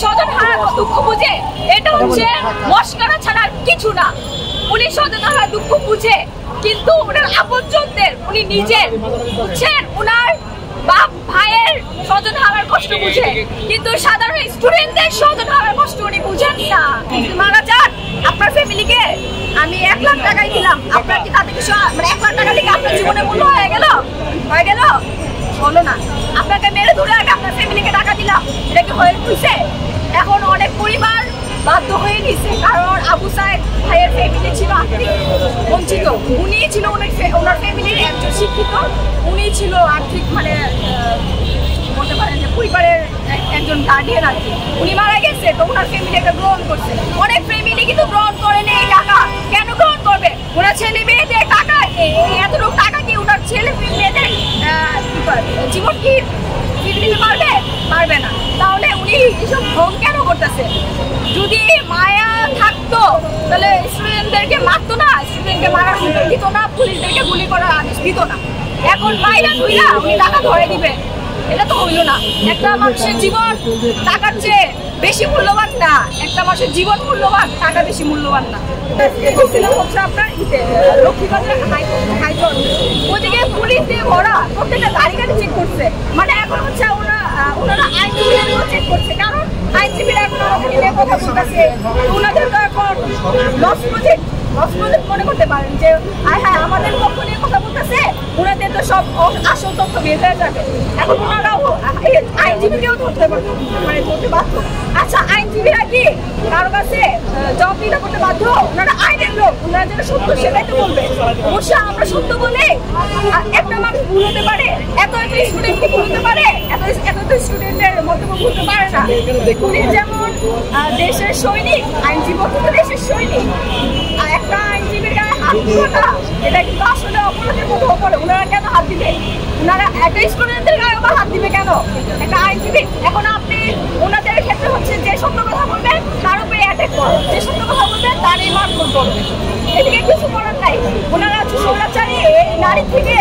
স্বজন হারার দুঃখ বুঝে, এটা হচ্ছে মস্করা ছাড়া কিছু না। উনি স্বজন হারার দুঃখ বুঝে, কিন্তু ওনার আপনজনদের উনি নিজে বুঝছেন, ওনার বাপ ভাইয়ের স্বজন হারার কষ্ট বুঝে, কিন্তু সাধারণ স্টুডেন্টদের স্বজন হারার কষ্ট উনি বুঝেন না। মারা যান, আপনার ফ্যামিলিকে আমি 1 লাখ টাকাই দিলাম, আপনার কি তাতে কিছু, মানে 1 লাখ টাকা দিকে আপনার জীবনে মূল্য হয়ে গেল? হলো না। আপনাকে মেরে ধরে আগে আপনার ফ্যামিলিকে টাকা দিলাম, এটা কি হয়েছে? এখন অনেক পরিবার বাধ্য হয়ে গেছে, কারণ আবু সাইদ ভাইয়ের ফ্যামিলি ছিল আর্থিক বঞ্চিত, উনি ছিল ওনার ফ্যামিলির একজন শিক্ষিত, উনি ছিল আর্থিক মানে বলতে পারেন যে পরিবারের একজন গার্ডিয়ান আর কি। উনি মারা গেছে, তো ওনার ফ্যামিলি একটা গ্রহণ করছে। অনেক ফ্যামিলি কিন্তু গ্রহণ করেনি এই টাকা। কেন গ্রহণ করবে? ওনার ছেলে মেয়েদের টাকা, এতটুকু টাকা কি ওনার ছেলে মেয়েদের জীবন কি দিতে পারবে? পারবে না। তাহলে উনি এসব ভোগ কেন করতেছে? যদি মায়া থাকতো তাহলে স্টুডেন্টদেরকে মারতো না, স্টুডেন্টকে মারার দিত না, পুলিশদেরকে গুলি করার আদেশ দিত না। এখন মাইরা ধুইরা উনি টাকা ধরে দিবে, এটা তো হইল না। একটা মানুষের জীবন টাকার চেয়ে বেশি মূল্যবান না, একটা মানুষের জীবন মূল্যবান, টাকা বেশি মূল্যবান না। হচ্ছে আপনার লক্ষ্মীবাজার হাইকোর্ট, ওইদিকে পুলিশ দিয়ে ভরা, প্রত্যেকটা গাড়ি চেক করছে। মানে এখন হচ্ছে ওনারা আইনজীবীদেরও চেক করছে, কারণ আইনজীবীরা এখন আমাদেরকে নিয়ে কথা বলতেছে। ওনাদের তো এখন লস প্রজেক্ট মনে করতে পারেন যে হ্যাঁ আমাদের পক্ষ নিয়ে কথা বলতেছে, ওনাদের তো সব আসল তথ্য বের হয়ে যাবে। এখন ওনারাও আইনজীবীকেও ধরতে বাধ্য। আচ্ছা, আইনজীবীরা কি কারো কাছে জবাবদিহিতা করতে বাধ্য? ওনারা আইনের লোক, ওনারা যেটা সত্য সেটাই তো বলবে। অবশ্যই আমরা সত্য বলে একটা মানুষ ভুল হতে পারে, এত স্টুডেন্ট কি ভুল হতে পারে? এত স্টুডেন্টের মন্তব্য ভুলতে পারে না। উনি যেমন দেশের সৈনিক, আইনজীবী কিন্তু দেশের সৈনিক। একটা আইনজীবীর গায়ে হাত দিওটা, এটা কিন্তু আসলে অপরাধের মতো পড়ে। ওনারা কেন হাত দিবে? ওনারা একটা স্টুডেন্টদের গায়ে আবার হাত দিবে কেন? একটা আইনজীবী। এখন আপনি ওনাদের ক্ষেত্রে হচ্ছে যে সত্য কথা বলবেন তার উপরে অ্যাটাক করবেন, যে সত্য কথা বলবেন তারই মারধর করবেন। এদিকে কিছু করার নাই। ওনারা হচ্ছে স্বৈরাচারী নারী থেকে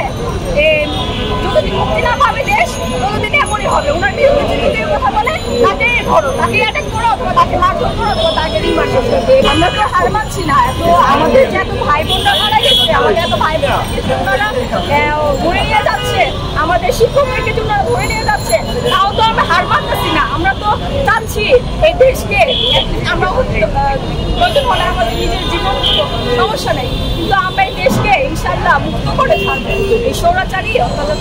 যতদিন মুক্তি না পাবে দেশ, ততদিন এমনই হবে। ওনার বিরুদ্ধে যদি কথা বলে তাকে ধরো, তাকে অ্যাটাক করো, অথবা তাকে মারধর করো, অথবা তাকে রিমান্ড করো। আমরা তো হার মানছি না। এত আমাদের যে এত ভাই বোনরা মারা গেছে, আমাদের এত ভাই বোনরা ধরে নিয়ে যাচ্ছে, আমাদের শিক্ষকদেরকে জন্য ধরে নিয়ে যাচ্ছে, তাও তো আমরা হার মানতেছি না। আমরা তো চাচ্ছি এই দেশকে আমরা বলে আমাদের নিজের জীবন সমস্যা নেই, কিন্তু আমরা এই দেশকে ইনশাল্লাহ মুক্ত করে ছাড়বো এই স্বৈরাচারী অত্যাচার।